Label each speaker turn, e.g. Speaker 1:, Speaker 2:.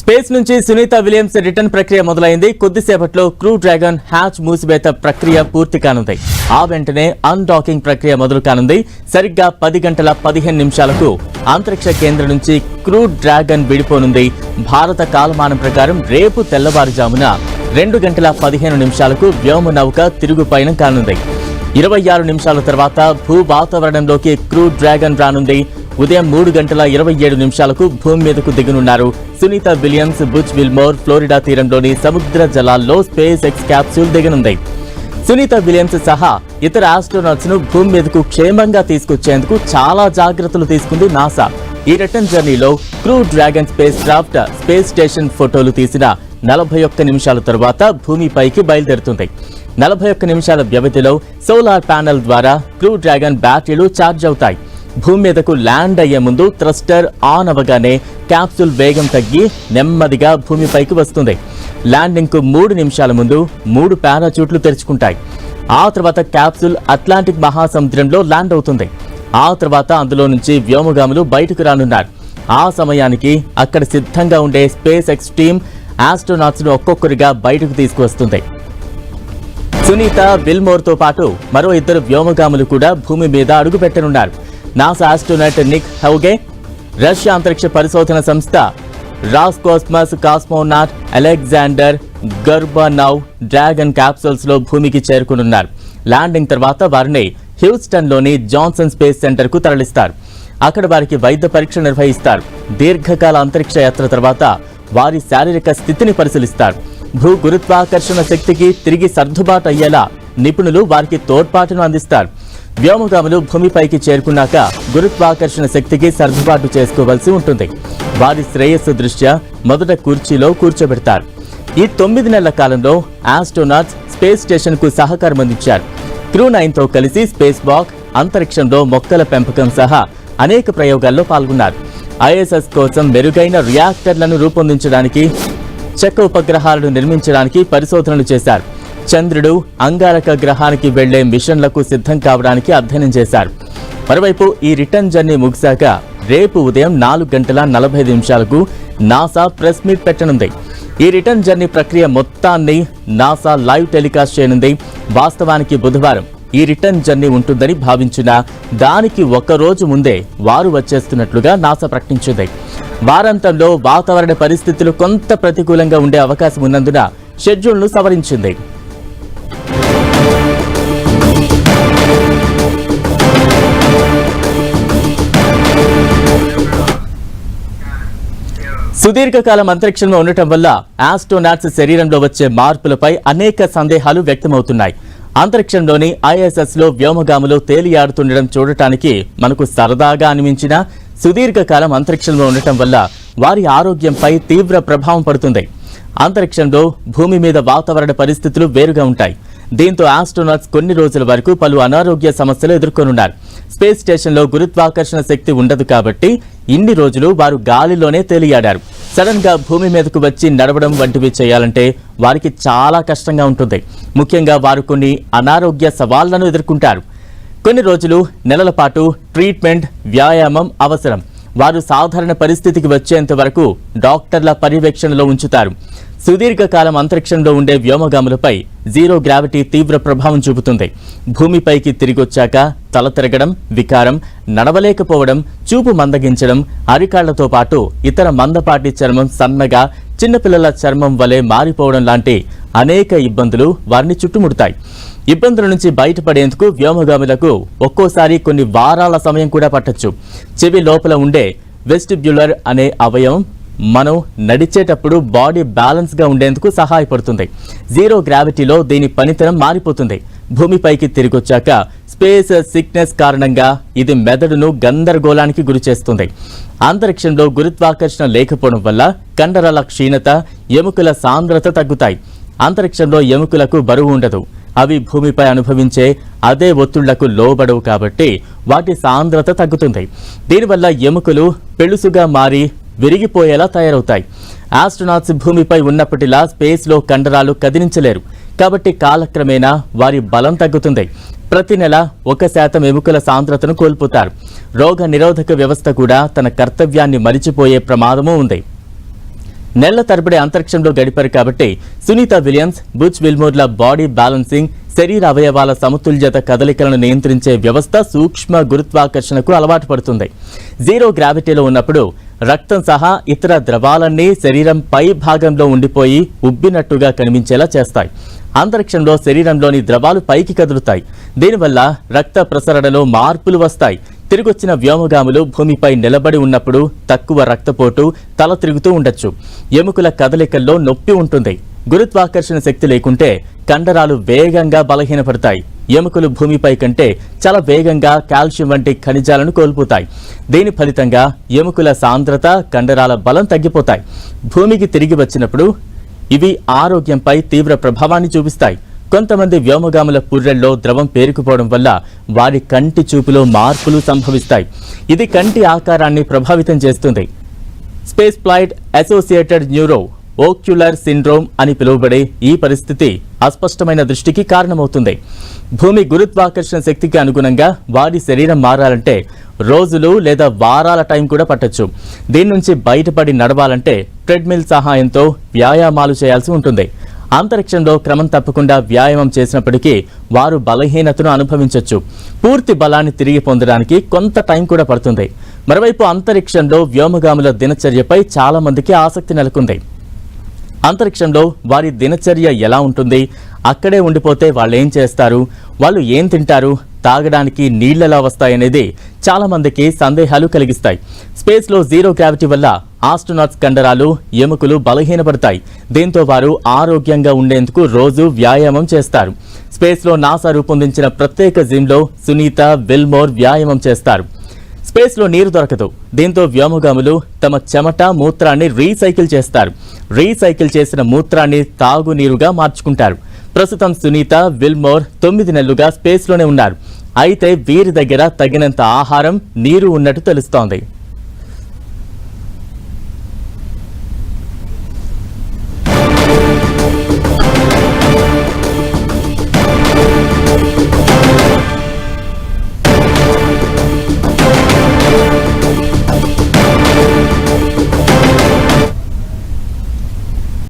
Speaker 1: Space నుంచి Sunitha Williams return ప్రక్రియ మొదలైంది. కొద్దిసేపట్లో క్రూ డ్రాగన్ హ్యాచ్ మూసివేత ప్రక్రియ పూర్తి కానుంది. ఆ వెంటనే అన్డాకింగ్ ప్రక్రియ మొదలు కానుంది. సరిగ్గా 10:15 అంతరిక్ష కేంద్రం నుంచి క్రూ డ్రాగన్ విడిపోనుంది. భారత కాలమానం ప్రకారం రేపు తెల్లవారుజామున 2:15 వ్యోమ నౌక తిరుగు పయనం కానుంది. 26 నిమిషాల తర్వాత భూ వాతావరణంలోకి క్రూ డ్రాగన్ రానుంది. ఉదయం 3:27 భూమి మీదకు దిగనున్నారు Sunita Williams. Butch Wilmore Florida తీరంలోని సముద్ర జలాల్లో స్పేస్ ఎక్స్ క్యాప్సూల్ దిగనుంది. సునీత విలియమ్స్ సహా ఇతర ఆస్ట్రోనాట్స్ ను భూమి మీదకు క్షేమంగా తీసుకొచ్చేందుకు చాలా జాగ్రత్తలు తీసుకుంది నాసా. ఈ రిటర్న్ జర్నీలో crew dragon space craft space station ఫోటోలు తీసిన 41 నిమిషాల తర్వాత భూమిపైకి బయలుదేరుతుంది. 41 నిమిషాల వ్యవధిలో సోలార్ ప్యానెల్ ద్వారా క్రూ డ్రాగన్ బ్యాటరీలు ఛార్జ్ అవుతాయి. భూమి మీదకు ల్యాండ్ అయ్యే ముందు థ్రస్టర్ ఆన్ అవగానే క్యాప్సూల్ వేగం తగ్గి నెమ్మదిగా భూమిపైకి వస్తుంది. ల్యాండింగ్ కు 3 నిమిషాల ముందు 3 పారాచూట్లు తెరుచుకుంటాయి. ఆ తర్వాత క్యాప్సూల్ అట్లాంటిక్ మహాసముద్రంలో ల్యాండ్ అవుతుంది. ఆ తర్వాత అందులో నుంచి వ్యోమగాములు బయటకు రానున్నారు. ఆ సమయానికి అక్కడ సిద్ధంగా ఉండే స్పేస్ ఎక్స్ టీమ్ ఆస్ట్రోనాట్స్ ను ఒక్కొక్కరిగా బయటకు తీసుకువస్తుంది. సునీత విల్మోర్ తో పాటు మరో 2 వ్యోమగాములు కూడా భూమి మీద అడుగు పెట్టనున్నారు. నాసా ఆస్ట్రోనాట్ నిక్ హౌగే, రష్యా అంతరిక్ష పరిశోధన సంస్థ రాస్కోస్మస్ కాస్మోనాట్ అలెగ్జాండర్ గర్బనౌ డ్రాగన్ క్యాప్సూల్స్ లో భూమికి చేరుకునున్నారు. ల్యాండింగ్ తర్వాత వారిని హ్యూస్టన్ లోని జాన్సన్ స్పేస్ సెంటర్ కు తరలిస్తారు. అక్కడ వారికి వైద్య పరీక్ష నిర్వహిస్తారు. దీర్ఘకాల అంతరిక్ష యాత్ర తర్వాత వారి శారీరక స్థితిని పరిశీలిస్తారు. భూ గురుత్వాకర్షణ శక్తికి తిరిగి సర్దుబాటు అయ్యేలా నిపుణులు వారికి తోడ్పాటును అందిస్తారు. వ్యోమగాములు భూమిపైకి చేరుకున్నాక గురుత్వాకర్షణ శక్తికి సర్దుబాటు చేసుకోవాల్సి ఉంటుంది. వారి శ్రేయస్సు దృష్ట్యా మొదట కుర్చీలో కూర్చోబెడతారు. ఈ 9 నెలల కాలంలో ఆస్ట్రోనాట్స్ స్పేస్ స్టేషన్ కు సహకారం అందించారు. క్రూ 9 తో కలిసి స్పేస్ వాక్, అంతరిక్షంలో మొక్కల పెంపకం సహా అనేక ప్రయోగాల్లో పాల్గొన్నారు. ఐఎస్ఎస్ కోసం మెరుగైన రియాక్టర్లను రూపొందించడానికి, చెక్క ఉపగ్రహాలను నిర్మించడానికి పరిశోధనలు చేశారు. చంద్రుడు, అంగారక గ్రహానికి వెళ్లే మిషన్లకు సిద్ధం కావడానికి అధ్యయనం చేశారు. మరోవైపు ఈ రిటర్న్ జర్నీ ముగిశాక రేపు ఉదయం 4:45 నాసా ప్రెస్ మీట్ పెట్టనుంది. ఈ రిటర్న్ జర్నీ ప్రక్రియ మొత్తాన్ని నాసా లైవ్ టెలికాస్ట్ చేయనుంది. వాస్తవానికి బుధవారం ఈ రిటర్న్ జర్నీ ఉంటుందని భావించిన దానికి 1 రోజు ముందే వారు వచ్చేస్తున్నట్లుగా నాసా ప్రకటించింది. వారాంతంలో వాతావరణ పరిస్థితులు కొంత ప్రతికూలంగా ఉండే అవకాశం ఉన్నందున షెడ్యూల్ను సవరించింది. సుదీర్ఘకాలం అంతరిక్షంలో ఉండటం వల్ల ఆస్ట్రోనాట్స్ శరీరంలో వచ్చే మార్పులపై అనేక సందేహాలు వ్యక్తమవుతున్నాయి. అంతరిక్షంలోని ఐఎస్ఎస్ లో వ్యోమగాములు తేలియాడుతుండడం చూడటానికి మనకు సరదాగా అనిపించినా సుదీర్ఘకాలం అంతరిక్షంలో ఉండటం వల్ల వారి ఆరోగ్యంపై తీవ్ర ప్రభావం పడుతుంది. అంతరిక్షంలో భూమి మీద వాతావరణ పరిస్థితులు వేరుగా ఉంటాయి. దీంతో ఆస్ట్రోనాట్స్ కొన్ని రోజుల వరకు పలు అనారోగ్య సమస్యలు ఎదుర్కొనున్నారు. స్పేస్ స్టేషన్లో గురుత్వాకర్షణ శక్తి ఉండదు కాబట్టి ఇన్ని రోజులు వారు గాలిలోనే తేలియాడారు. సడన్ గా భూమి మీదకు వచ్చి నడవడం వంటివి చేయాలంటే వారికి చాలా కష్టంగా ఉంటుంది. ముఖ్యంగా వారు కొన్ని అనారోగ్య సవాళ్లను ఎదుర్కొంటారు. కొన్ని రోజులు, నెలల పాటు ట్రీట్మెంట్, వ్యాయామం అవసరం. వారు సాధారణ పరిస్థితికి వచ్చేంత వరకు డాక్టర్ల పర్యవేక్షణలో ఉంచుతారు. సుదీర్ఘకాలం అంతరిక్షంలో ఉండే వ్యోమగాములపై జీరో గ్రావిటీ తీవ్ర ప్రభావం చూపుతుంది. భూమిపైకి తిరిగొచ్చాక తల తిరగడం, వికారం, నడవలేకపోవడం, చూపు మందగించడం, అరికాళ్లతో పాటు ఇతర మందపాటి చర్మం సన్నగా చిన్నపిల్లల చర్మం వలె మారిపోవడం లాంటి అనేక ఇబ్బందులు వారిని చుట్టుముడతాయి. ఇబ్బందుల నుంచి బయటపడేందుకు వ్యోమగాములకు ఒక్కోసారి కొన్ని వారాల సమయం కూడా పట్టొచ్చు. చెవి లోపల ఉండే వెస్టిబ్యులర్ అనే అవయవం మనం నడిచేటప్పుడు బాడీ బ్యాలెన్స్ గా ఉండేందుకు సహాయపడుతుంది. జీరో గ్రావిటీలో దీని పనితనం మారిపోతుంది. భూమిపైకి తిరిగొచ్చాక స్పేస్ సిక్నెస్ కారణంగా ఇది మెదడును గందరగోళానికి గురిచేస్తుంది. అంతరిక్షంలో గురుత్వాకర్షణ లేకపోవడం వల్ల కండరాల క్షీణత, ఎముకల సాంద్రత తగ్గుతాయి. అంతరిక్షంలో ఎముకలకు బరువు ఉండదు. అవి భూమిపై అనుభవించే అదే ఒత్తిళ్లకు లోబడవు కాబట్టి వాటి సాంద్రత తగ్గుతుంది. దీనివల్ల ఎముకలు పెళుసుగా మారి విరిగిపోయేలా తయారవుతాయి. ఆస్ట్రోనాట్స్ భూమిపై ఉన్నప్పటిలా స్పేస్ లో కండరాలు కదిలించలేరు కాబట్టి కాలక్రమేణా వారి బలం తగ్గుతుంది. ప్రతి నెల 1% ఎముకల సాంద్రతను కోల్పోతారు. రోగ నిరోధక వ్యవస్థ కూడా తన కర్తవ్యాన్ని మరిచిపోయే ప్రమాదమూ ఉంది. నెలల తరబడి అంతరిక్షంలో గడిపారు కాబట్టి సునీత విలియమ్స్, బుచ్ విల్మోర్ల బాడీ బ్యాలెన్సింగ్, శరీర అవయవాల సమతుల్యత కదలికలను నియంత్రించే వ్యవస్థ సూక్ష్మ గురుత్వాకర్షణకు అలవాటు పడుతుంది. జీరో గ్రావిటీలో ఉన్నప్పుడు రక్తం సహా ఇతర ద్రవాలన్నీ శరీరం పై భాగంలో ఉండిపోయి ఉబ్బినట్టుగా కనిపించేలా చేస్తాయి. అంతరిక్షంలో శరీరంలోని ద్రవాలు పైకి కదులుతాయి. దీనివల్ల రక్త ప్రసరణలో మార్పులు వస్తాయి. తిరిగొచ్చిన వ్యోమగాములు భూమిపై నిలబడి ఉన్నప్పుడు తక్కువ రక్తపోటు, తల తిరుగుతూ ఉండొచ్చు. ఎముకల కదలికల్లో నొప్పి ఉంటుంది. గురుత్వాకర్షణ శక్తి లేకుంటే కండరాలు వేగంగా బలహీనపడతాయి. ఎముకలు భూమిపై కంటే చాలా వేగంగా కాల్షియం వంటి ఖనిజాలను కోల్పోతాయి. దీని ఫలితంగా ఎముకల సాంద్రత, కండరాల బలం తగ్గిపోతాయి. భూమికి తిరిగి వచ్చినప్పుడు ఇవి ఆరోగ్యంపై తీవ్ర ప్రభావాన్ని చూపిస్తాయి. కొంతమంది వ్యోమగాముల పుర్రెల్లో ద్రవం పేరుకుపోవడం వల్ల వారి కంటి చూపులో మార్పులు సంభవిస్తాయి. ఇది కంటి ఆకారాన్ని ప్రభావితం చేస్తుంది. Space flight associated neuro ocular syndrome అని పిలువబడే ఈ పరిస్థితి అస్పష్టమైన దృష్టికి కారణమవుతుంది. భూమి గురుత్వాకర్షణ శక్తికి అనుగుణంగా వారి శరీరం మారాలంటే రోజులు లేదా వారాల టైం కూడా పట్టొచ్చు. దీని నుంచి బయటపడి నడవాలంటే ట్రెడ్మిల్ సహాయంతో వ్యాయామాలు చేయాల్సి ఉంటుంది. అంతరిక్షంలో క్రమం తప్పకుండా వ్యాయామం చేసినప్పటికీ వారు బలహీనతను అనుభవించవచ్చు. పూర్తి బలాన్ని తిరిగి పొందడానికి కొంత టైం కూడా పడుతుంది. మరోవైపు అంతరిక్షంలో వ్యోమగాముల దినచర్యపై చాలా మందికి ఆసక్తి నెలకొంది. అంతరిక్షంలో వారి దినచర్య ఎలా ఉంటుంది, అక్కడే ఉండిపోతే వాళ్ళు ఏం చేస్తారు, వాళ్ళు ఏం తింటారు, తాగడానికి నీళ్లెలా వస్తాయనేది చాలా మందికి సందేహాలు కలిగిస్తాయి. స్పేస్లో జీరో గ్రావిటీ వల్ల ఆస్ట్రోనాట్స్ కండరాలు, ఎముకలు బలహీనపడతాయి. దీంతో వారు ఆరోగ్యంగా ఉండేందుకు రోజు వ్యాయామం చేస్తారు. స్పేస్లో నాసా రూపొందించిన ప్రత్యేక జిమ్లో సునీత, విల్మోర్ వ్యాయామం చేస్తారు. స్పేస్లో నీరు దొరకదు. దీంతో వ్యోమగాములు తమ చెమట, మూత్రాన్ని రీసైకిల్ చేస్తారు. రీసైకిల్ చేసిన మూత్రాన్ని తాగునీరుగా మార్చుకుంటారు. ప్రస్తుతం సునీత, విల్మోర్ 9 నెలలుగా స్పేస్లోనే ఉన్నారు. అయితే వీరి దగ్గర తగినంత ఆహారం, నీరు ఉన్నట్టు తెలుస్తోంది.